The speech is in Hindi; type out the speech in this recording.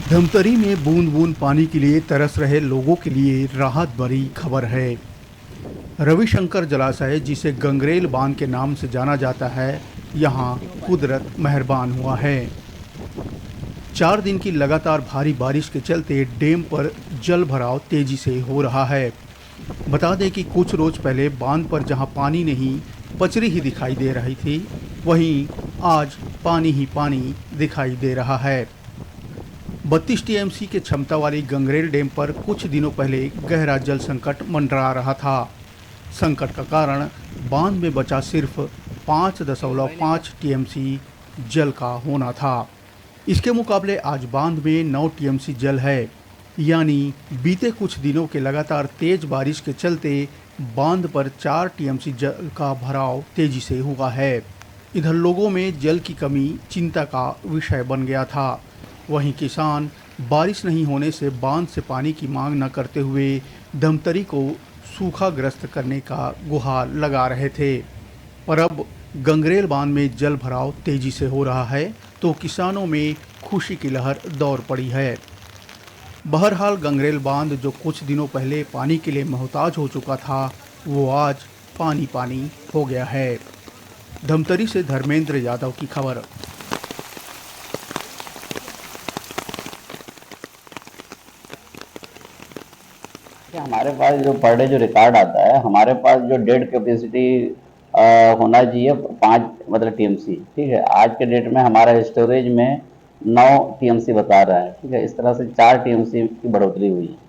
धमतरी में बूंद बूंद पानी के लिए तरस रहे लोगों के लिए राहत भरी खबर है। रविशंकर जलाशय, जिसे गंगरेल बांध के नाम से जाना जाता है, यहाँ कुदरत मेहरबान हुआ है। 4 दिन की लगातार भारी बारिश के चलते डैम पर जल भराव तेजी से हो रहा है। बता दें कि कुछ रोज पहले बांध पर जहां पानी नहीं, पचरी ही दिखाई दे रही थी, वहीं आज पानी ही पानी दिखाई दे रहा है। 32 टीएमसी के क्षमता वाली गंगरेल डैम पर कुछ दिनों पहले गहरा जल संकट मंडरा रहा था। संकट का कारण बांध में बचा सिर्फ 5.5 टीएमसी जल का होना था। इसके मुकाबले आज बांध में 9 टीएमसी जल है, यानी बीते कुछ दिनों के लगातार तेज बारिश के चलते बांध पर 4 टीएमसी जल का भराव तेजी से हुआ है। इधर लोगों में जल की कमी चिंता का विषय बन गया था। वहीं किसान बारिश नहीं होने से बांध से पानी की मांग न करते हुए धमतरी को सूखाग्रस्त करने का गुहार लगा रहे थे। पर अब गंगरेल बांध में जल भराव तेजी से हो रहा है तो किसानों में खुशी की लहर दौड़ पड़ी है। बहरहाल गंगरेल बांध, जो कुछ दिनों पहले पानी के लिए मोहताज हो चुका था, वो आज पानी पानी हो गया है। धमतरी से धर्मेंद्र यादव की खबर। हमारे पास जो पर डे जो रिकॉर्ड आता है, हमारे पास जो डेड कैपेसिटी होना चाहिए 5 मतलब टीएमसी। ठीक है, आज के डेट में हमारा स्टोरेज में 9 टीएमसी बता रहा है। ठीक है, इस तरह से 4 टीएमसी की बढ़ोतरी हुई है।